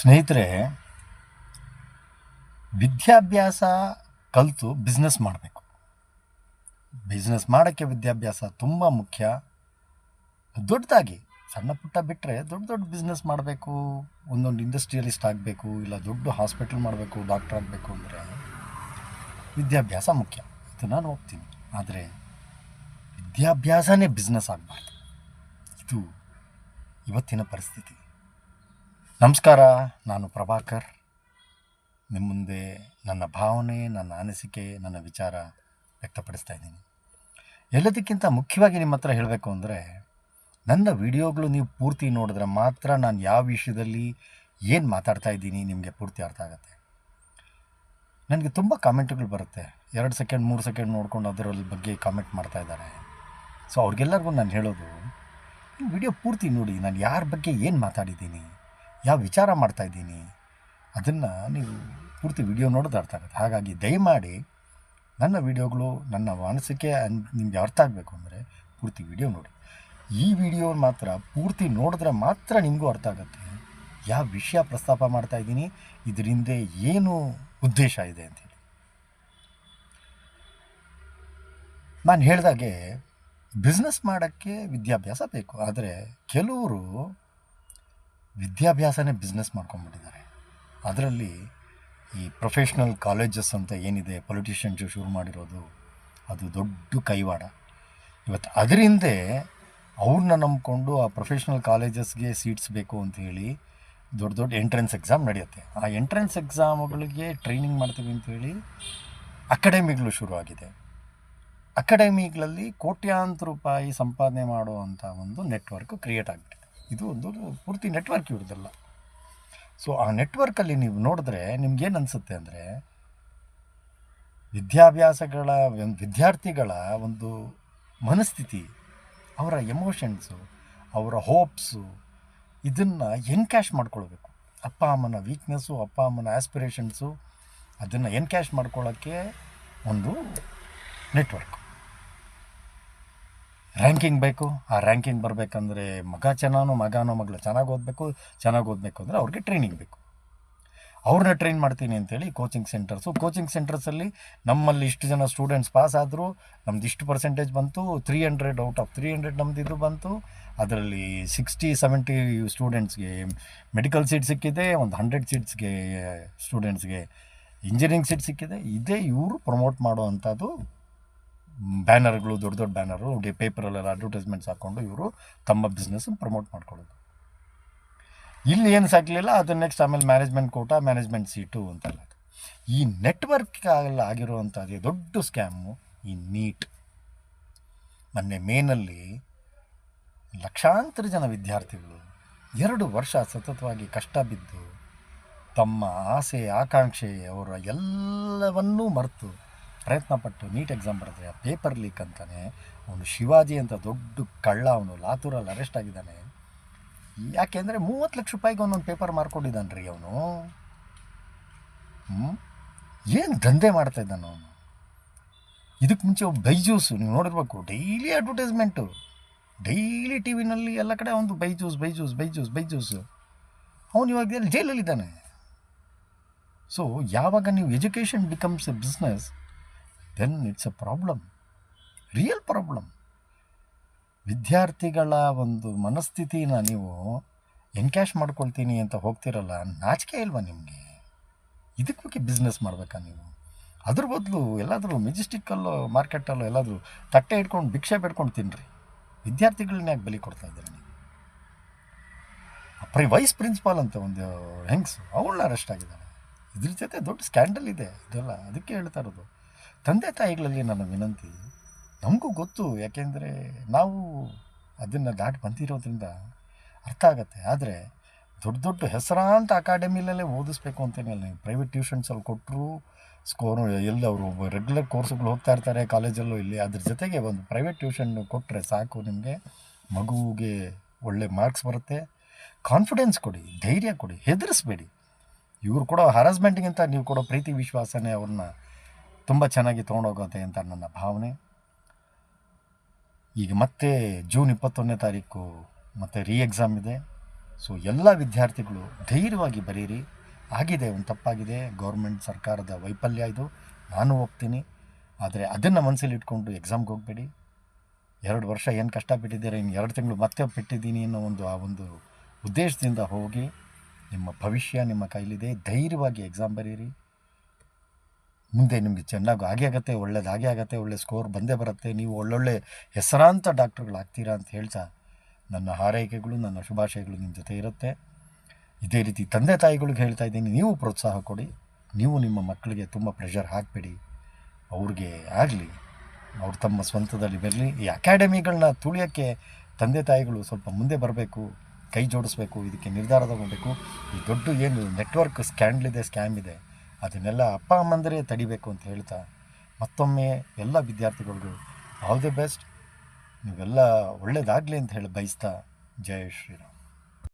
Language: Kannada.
ಸ್ನೇಹಿತರೆ, ವಿದ್ಯಾಭ್ಯಾಸ ಕಲಿತು ಬಿಸ್ನೆಸ್ ಮಾಡಬೇಕು. ಬಿಸ್ನೆಸ್ ಮಾಡೋಕ್ಕೆ ವಿದ್ಯಾಭ್ಯಾಸ ತುಂಬ ಮುಖ್ಯ. ದೊಡ್ಡದಾಗಿ ಸಣ್ಣ ಪುಟ್ಟ ಬಿಟ್ಟರೆ ದೊಡ್ಡ ದೊಡ್ಡ ಬಿಸ್ನೆಸ್ ಮಾಡಬೇಕು, ಒಂದೊಂದು ಇಂಡಸ್ಟ್ರಿಯಲಿಸ್ಟ್ ಆಗಬೇಕು, ಇಲ್ಲ ದೊಡ್ಡ ಹಾಸ್ಪಿಟಲ್ ಮಾಡಬೇಕು, ಡಾಕ್ಟರ್ ಆಗಬೇಕು ಅಂದರೆ ವಿದ್ಯಾಭ್ಯಾಸ ಮುಖ್ಯ. ಇದು ನಾನು ಹೋಗ್ತೀನಿ. ಆದರೆ ವಿದ್ಯಾಭ್ಯಾಸನೇ ಬಿಸ್ನೆಸ್ ಆಗಬಾರ್ದು. ಇದು ಇವತ್ತಿನ ಪರಿಸ್ಥಿತಿ. ನಮಸ್ಕಾರ, ನಾನು ಪ್ರಭಾಕರ್. ನಿಮ್ಮ ಮುಂದೆ ನನ್ನ ಭಾವನೆ, ನನ್ನ ಅನಿಸಿಕೆ, ನನ್ನ ವಿಚಾರ ವ್ಯಕ್ತಪಡಿಸ್ತಾ ಇದ್ದೀನಿ. ಎಲ್ಲದಕ್ಕಿಂತ ಮುಖ್ಯವಾಗಿ ನಿಮ್ಮ ಹತ್ರ ಹೇಳಬೇಕು ಅಂದರೆ, ನನ್ನ ವಿಡಿಯೋಗಳು ನೀವು ಪೂರ್ತಿ ನೋಡಿದ್ರೆ ಮಾತ್ರ ನಾನು ಯಾವ ವಿಷಯದಲ್ಲಿ ಏನು ಮಾತಾಡ್ತಾ ಇದ್ದೀನಿ ನಿಮಗೆ ಪೂರ್ತಿ ಅರ್ಥ ಆಗುತ್ತೆ. ನನಗೆ ತುಂಬ ಕಾಮೆಂಟ್ಗಳು ಬರುತ್ತೆ, 2 ಸೆಕೆಂಡ್ 3 ಸೆಕೆಂಡ್ ನೋಡ್ಕೊಂಡು ಅದರಲ್ಲಿ ಬಗ್ಗೆ ಕಾಮೆಂಟ್ ಮಾಡ್ತಾ ಇದ್ದಾರೆ. ಸೊ ಅವ್ರಿಗೆಲ್ಲರಿಗೂ ನಾನು ಹೇಳೋದು, ವಿಡಿಯೋ ಪೂರ್ತಿ ನೋಡಿ, ನಾನು ಯಾರ ಬಗ್ಗೆ ಏನು ಮಾತಾಡಿದ್ದೀನಿ, ಯಾವ ವಿಚಾರ ಮಾಡ್ತಾಯಿದ್ದೀನಿ, ಅದನ್ನು ನೀವು ಪೂರ್ತಿ ವಿಡಿಯೋ ನೋಡೋದು ಅರ್ಥ ಆಗುತ್ತೆ. ಹಾಗಾಗಿ ದಯಮಾಡಿ ನನ್ನ ವಿಡಿಯೋಗಳು, ನನ್ನ ಅನಿಸಿಕೆ ನಿಮಗೆ ಅರ್ಥ ಆಗಬೇಕು ಅಂದರೆ ಪೂರ್ತಿ ವಿಡಿಯೋ ನೋಡಿ. ಈ ವಿಡಿಯೋ ಮಾತ್ರ ಪೂರ್ತಿ ನೋಡಿದ್ರೆ ಮಾತ್ರ ನಿಮಗೂ ಅರ್ಥ ಆಗುತ್ತೆ ಯಾವ ವಿಷಯ ಪ್ರಸ್ತಾಪ ಮಾಡ್ತಾಯಿದ್ದೀನಿ, ಇದರಿಂದ ಏನು ಉದ್ದೇಶ ಇದೆ ಅಂಥೇಳಿ. ನಾನು ಹೇಳಿದಾಗೆ ಬಿಸ್ನೆಸ್ ಮಾಡೋಕ್ಕೆ ವಿದ್ಯಾಭ್ಯಾಸ ಬೇಕು. ಆದರೆ ಕೆಲವರು ವಿದ್ಯಾಭ್ಯಾಸನೇ ಬಿಸ್ನೆಸ್ ಮಾಡ್ಕೊಂಡ್ಬಿಟ್ಟಿದ್ದಾರೆ. ಅದರಲ್ಲಿ ಈ ಪ್ರೊಫೆಷ್ನಲ್ ಕಾಲೇಜಸ್ ಅಂತ ಏನಿದೆ, ಪೊಲಿಟಿಷಿಯನ್ಸು ಶುರು ಮಾಡಿರೋದು, ಅದು ದೊಡ್ಡ ಕೈವಾಡ. ಇವತ್ತು ಅದರಿಂದ ಅವ್ರನ್ನ ನಂಬಿಕೊಂಡು ಆ ಪ್ರೊಫೆಷ್ನಲ್ ಕಾಲೇಜಸ್ಗೆ ಸೀಟ್ಸ್ ಬೇಕು ಅಂಥೇಳಿ ದೊಡ್ಡ ದೊಡ್ಡ ಎಂಟ್ರೆನ್ಸ್ ಎಕ್ಸಾಮ್ ನಡೆಯುತ್ತೆ. ಆ ಎಂಟ್ರೆನ್ಸ್ ಎಕ್ಸಾಮ್ಗಳಿಗೆ ಟ್ರೈನಿಂಗ್ ಮಾಡ್ತೀವಿ ಅಂಥೇಳಿ ಅಕಾಡೆಮಿಗಳು ಶುರುವಾಗಿದೆ. ಅಕಾಡೆಮಿಗಳಲ್ಲಿ ಕೋಟ್ಯಾಂತರ ರೂಪಾಯಿ ಸಂಪಾದನೆ ಮಾಡುವಂಥ ಒಂದು ನೆಟ್ವರ್ಕ್ ಕ್ರಿಯೇಟ್ ಆಗಿಬಿಟ್ಟಿದೆ. ಇದು ಒಂದು ಪೂರ್ತಿ ನೆಟ್ವರ್ಕ್ ಇರೋದಲ್ಲ. ಸೊ ಆ ನೆಟ್ವರ್ಕಲ್ಲಿ ನೀವು ನೋಡಿದ್ರೆ ನಿಮ್ಗೇನು ಅನಿಸುತ್ತೆ ಅಂದರೆ, ವಿದ್ಯಾರ್ಥಿಗಳ ಒಂದು ಮನಸ್ಥಿತಿ, ಅವರ ಎಮೋಷನ್ಸು, ಅವರ ಹೋಪ್ಸು, ಇದನ್ನು ಎನ್ಕ್ಯಾಶ್ ಮಾಡ್ಕೊಳ್ಬೇಕು. ಅಪ್ಪ ಅಮ್ಮನ ವೀಕ್ನೆಸ್ಸು, ಅಪ್ಪ ಅಮ್ಮನ ಆಸ್ಪಿರೇಷನ್ಸು, ಅದನ್ನು ಎನ್ಕ್ಯಾಶ್ ಮಾಡ್ಕೊಳ್ಳೋಕ್ಕೆ ಒಂದು ನೆಟ್ವರ್ಕ್. ರ್ಯಾಂಕಿಂಗ್ ಬೇಕು. ಆ ರ್ಯಾಂಕಿಂಗ್ ಬರಬೇಕಂದ್ರೆ ಮಗನೋ ಮಗಳು ಚೆನ್ನಾಗಿ ಓದಬೇಕು ಅಂದರೆ ಅವ್ರಿಗೆ ಟ್ರೈನಿಂಗ್ ಬೇಕು. ಅವ್ರನ್ನ ಟ್ರೈನ್ ಮಾಡ್ತೀನಿ ಅಂತೇಳಿ ಕೋಚಿಂಗ್ ಸೆಂಟರ್ಸಲ್ಲಿ ನಮ್ಮಲ್ಲಿ ಇಷ್ಟು ಜನ ಸ್ಟೂಡೆಂಟ್ಸ್ ಪಾಸ್ ಆದರು, ನಮ್ದು ಇಷ್ಟು ಪರ್ಸೆಂಟೇಜ್ ಬಂತು, 300 ಔಟ್ ಆಫ್ 300 ನಮ್ದು ಇದು ಬಂತು. ಅದರಲ್ಲಿ 60-70 ಸ್ಟೂಡೆಂಟ್ಸ್ಗೆ ಮೆಡಿಕಲ್ ಸೀಟ್ ಸಿಕ್ಕಿದೆ, ಒಂದು 100 ಸೀಟ್ಸ್ಗೆ ಸ್ಟೂಡೆಂಟ್ಸ್ಗೆ ಇಂಜಿನಿಯರಿಂಗ್ ಸೀಟ್ ಸಿಕ್ಕಿದೆ. ಇದೇ ಇವರು ಪ್ರಮೋಟ್ ಮಾಡೋ ಅಂಥದ್ದು ಬ್ಯಾನರ್ಗಳು, ದೊಡ್ಡ ದೊಡ್ಡ ಬ್ಯಾನರು, ಪೇಪರಲ್ಲೆಲ್ಲ ಅಡ್ವರ್ಟೈಸ್ಮೆಂಟ್ಸ್ ಹಾಕ್ಕೊಂಡು ಇವರು ತಮ್ಮ ಬಿಸ್ನೆಸ್ ಪ್ರಮೋಟ್ ಮಾಡ್ಕೊಳ್ಳೋದು. ಇಲ್ಲಿ ಏನು ಸಾಕಲಿಲ್ಲ, ಅದು ನೆಕ್ಸ್ಟ್ ಆಮೇಲೆ ಮ್ಯಾನೇಜ್ಮೆಂಟ್ ಕೋಟಾ, ಮ್ಯಾನೇಜ್ಮೆಂಟ್ ಸೀಟು ಅಂತೆಲ್ಲ. ಈ ನೆಟ್ವರ್ಕ್ ಆಗಿರುವಂಥದ್ದು ದೊಡ್ಡ ಸ್ಕ್ಯಾಮು ಈ ನೀಟ್. ಮೊನ್ನೆ ಮೇನಲ್ಲಿ ಲಕ್ಷಾಂತರ ಜನ ವಿದ್ಯಾರ್ಥಿಗಳು 2 ವರ್ಷ ಸತತವಾಗಿ ಕಷ್ಟ ಬಿದ್ದು ತಮ್ಮ ಆಸೆ ಆಕಾಂಕ್ಷೆ ಅವರ ಎಲ್ಲವನ್ನೂ ಮರೆತು ಪ್ರಯತ್ನಪಟ್ಟು ನೀಟ್ ಎಕ್ಸಾಮ್ ಬರೆದ್ರೆ ಆ ಪೇಪರ್ ಲೀಕ್ ಅಂತಾನೆ ಅವನು ಶಿವಾಜಿ ಅಂತ ದೊಡ್ಡ ಕಳ್ಳ, ಅವನು ಲಾತೂರಲ್ಲಿ ಅರೆಸ್ಟ್ ಆಗಿದ್ದಾನೆ. ಯಾಕೆಂದರೆ 30 ಲಕ್ಷ ರೂಪಾಯಿಗೆ ಒಂದೊಂದು ಪೇಪರ್ ಮಾರ್ಕೊಂಡಿದ್ದಾನೆ ರೀ ಅವನು. ಏನು ದಂಧೆ ಮಾಡ್ತಾಯಿದ್ದಾನೆ ಅವನು. ಇದಕ್ಕೆ ಮುಂಚೆ ಬೈಜೂಸು ನೀವು ನೋಡಿರ್ಬೇಕು, ಡೈಲಿ ಅಡ್ವರ್ಟೈಸ್ಮೆಂಟು, ಡೈಲಿ ಟಿ ವಿನಲ್ಲಿ ಎಲ್ಲ ಕಡೆ ಒಂದು ಬೈಜೂಸು. ಅವನು ಇವಾಗ ಜೈಲಲ್ಲಿದ್ದಾನೆ. ಸೊ ಯಾವಾಗ ನೀವು education becomes a business, then it's a problem, real problem. ವಿದ್ಯಾರ್ಥಿಗಳ ಒಂದು ಮನಸ್ಥಿತಿನ ನೀವು ಎನ್ಕ್ಯಾಶ್ ಮಾಡ್ಕೊಳ್ತೀನಿ ಅಂತ ಹೋಗ್ತಿರಲ್ಲ, ನಾಚಿಕೆ ಇಲ್ವಾ ನಿಮಗೆ? ಇದಕ್ಕೆ ಬಗ್ಗೆ ಬಿಸ್ನೆಸ್ ಮಾಡಬೇಕಾ ನೀವು? ಅದ್ರ ಬದಲು ಎಲ್ಲಾದರೂ ಮೆಜೆಸ್ಟಿಕ್ಕಲ್ಲೋ ಮಾರ್ಕೆಟಲ್ಲೋ ಎಲ್ಲಾದರೂ ತಟ್ಟೆ ಇಟ್ಕೊಂಡು ಭಿಕ್ಷೆ ಬೇಡ್ಕೊಂಡು ತಿನ್ನಿರಿ. ವಿದ್ಯಾರ್ಥಿಗಳನ್ನ ಯಾಕೆ ಬಲಿ ಕೊಡ್ತಾ ಇದ್ದೀರಿ ನೀವು? ವೈಸ್ ಪ್ರಿನ್ಸಿಪಾಲ್ ಅಂತ ಒಂದು ಹೆಂಗ್ಸು, ಅವಳನ್ನ ಅರೆಸ್ಟ್ ಆಗಿದ್ದಾಳೆ. ಇದ್ರ ಜೊತೆ ದೊಡ್ಡ ಸ್ಕ್ಯಾಂಡಲ್ ಇದೆ ಇದೆಲ್ಲ. ಅದಕ್ಕೆ ಹೇಳ್ತಾ ಇರೋದು, ತಂದೆ ತಾಯಿಗಳಲ್ಲಿ ನನ್ನ ವಿನಂತಿ, ನಮಗೂ ಗೊತ್ತು, ಯಾಕೆಂದರೆ ನಾವು ಅದನ್ನು ದಾಟಿ ಬಂದಿರೋದ್ರಿಂದ ಅರ್ಥ ಆಗುತ್ತೆ. ಆದರೆ ದೊಡ್ಡ ದೊಡ್ಡ ಹೆಸರಾಂತ ಅಕಾಡೆಮಿಲಲ್ಲೇ ಓದಿಸ್ಬೇಕು ಅಂತೇನಿಲ್ಲ. ನೀವು ಪ್ರೈವೇಟ್ ಟ್ಯೂಷನ್ಸಲ್ಲಿ ಕೊಟ್ಟರು ಸ್ಕೋರು ಎಲ್ಲಿ ಅವರು ರೆಗ್ಯುಲರ್ ಕೋರ್ಸ್ಗಳು ಹೋಗ್ತಾ ಇರ್ತಾರೆ ಕಾಲೇಜಲ್ಲೂ ಇಲ್ಲಿ, ಅದ್ರ ಜೊತೆಗೆ ಒಂದು ಪ್ರೈವೇಟ್ ಟ್ಯೂಷನ್ ಕೊಟ್ಟರೆ ಸಾಕು, ನಿಮಗೆ ಮಗುವಿಗೆ ಒಳ್ಳೆ ಮಾರ್ಕ್ಸ್ ಬರುತ್ತೆ. ಕಾನ್ಫಿಡೆನ್ಸ್ ಕೊಡಿ, ಧೈರ್ಯ ಕೊಡಿ, ಹೆದರಿಸ್ಬೇಡಿ. ಇವರು ಕೊಡೋ ಹರಾಸ್ಮೆಂಟ್ಗಿಂತ ನೀವು ಕೊಡೋ ಪ್ರೀತಿ ವಿಶ್ವಾಸನೇ ಅವ್ರನ್ನ ತುಂಬ ಚೆನ್ನಾಗಿ ತೊಗೊಂಡೋಗುತ್ತೆ ಅಂತ ನನ್ನ ಭಾವನೆ. ಈಗ ಮತ್ತೆ ಜೂನ್ 21ನೇ ತಾರೀಕು ಮತ್ತೆ ರೀ ಎಕ್ಸಾಮ್ ಇದೆ. ಸೊ ಎಲ್ಲ ವಿದ್ಯಾರ್ಥಿಗಳು ಧೈರ್ಯವಾಗಿ ಬರೀರಿ. ಆಗಿದೆ, ಒಂದು ತಪ್ಪಾಗಿದೆ, ಗೌರ್ಮೆಂಟ್ ಸರ್ಕಾರದ ವೈಫಲ್ಯ ಇದು, ನಾನು ಒಪ್ತೀನಿ. ಆದರೆ ಅದನ್ನು ಮನಸ್ಸಲ್ಲಿ ಇಟ್ಕೊಂಡು ಎಕ್ಸಾಮ್ಗೆ ಹೋಗಬೇಡಿ. 2 ವರ್ಷ ಏನು ಕಷ್ಟಪಟ್ಟಿದ್ದೀರ, ಇನ್ನು 2 ತಿಂಗಳು ಮತ್ತೆ ಬಿಟ್ಟಿದ್ದೀನಿ ಅನ್ನೋ ಒಂದು ಉದ್ದೇಶದಿಂದ ಹೋಗಿ. ನಿಮ್ಮ ಭವಿಷ್ಯ ನಿಮ್ಮ ಕೈಲಿದೆ, ಧೈರ್ಯವಾಗಿ ಎಕ್ಸಾಮ್ ಬರೀರಿ. ಮುಂದೆ ನಿಮಗೆ ಚೆನ್ನಾಗಿ ಆಗುತ್ತೆ, ಒಳ್ಳೇದಾಗೇ ಆಗುತ್ತೆ, ಒಳ್ಳೆ ಸ್ಕೋರ್ ಬಂದೇ ಬರುತ್ತೆ. ನೀವು ಒಳ್ಳೊಳ್ಳೆ ಹೆಸರಾಂತ ಡಾಕ್ಟ್ರುಗಳಾಗ್ತೀರಾ ಅಂತ ಹೇಳ್ತಾ, ನನ್ನ ಹಾರೈಕೆಗಳು, ನನ್ನ ಶುಭಾಶಯಗಳು ನಿಮ್ಮ ಜೊತೆ ಇರುತ್ತೆ. ಇದೇ ರೀತಿ ತಂದೆ ತಾಯಿಗಳಿಗೆ ಹೇಳ್ತಾ ಇದ್ದೀನಿ, ನೀವು ಪ್ರೋತ್ಸಾಹ ಕೊಡಿ. ನೀವು ನಿಮ್ಮ ಮಕ್ಕಳಿಗೆ ತುಂಬ ಪ್ರೆಷರ್ ಹಾಕಬೇಡಿ. ಅವ್ರಿಗೆ ಆಗಲಿ, ಅವ್ರು ತಮ್ಮ ಸ್ವಂತದಲ್ಲಿ ಬರಲಿ. ಈ ಅಕಾಡೆಮಿಗಳನ್ನ ತುಳಿಯೋಕ್ಕೆ ತಂದೆ ತಾಯಿಗಳು ಸ್ವಲ್ಪ ಮುಂದೆ ಬರಬೇಕು, ಕೈ ಜೋಡಿಸ್ಬೇಕು, ಇದಕ್ಕೆ ನಿರ್ಧಾರ ತಗೋಬೇಕು. ಈ ದೊಡ್ಡ ಏನು ನೆಟ್ವರ್ಕ್ ಸ್ಕ್ಯಾಮ್ ಇದೆ, ಅದನ್ನೆಲ್ಲ ಅಪ್ಪ ಅಮ್ಮಂದರೇ ತಡಿಬೇಕು ಅಂತ ಹೇಳ್ತಾ, ಮತ್ತೊಮ್ಮೆ ಎಲ್ಲ ವಿದ್ಯಾರ್ಥಿಗಳಿಗೂ ಆಲ್ ದಿ ಬೆಸ್ಟ್. ನೀವೆಲ್ಲ ಒಳ್ಳೆಯದಾಗಲಿ ಅಂತ ಹೇಳಿ ಬಯಸ್ತಾ, ಜೈ ಶ್ರೀರಾಮ್.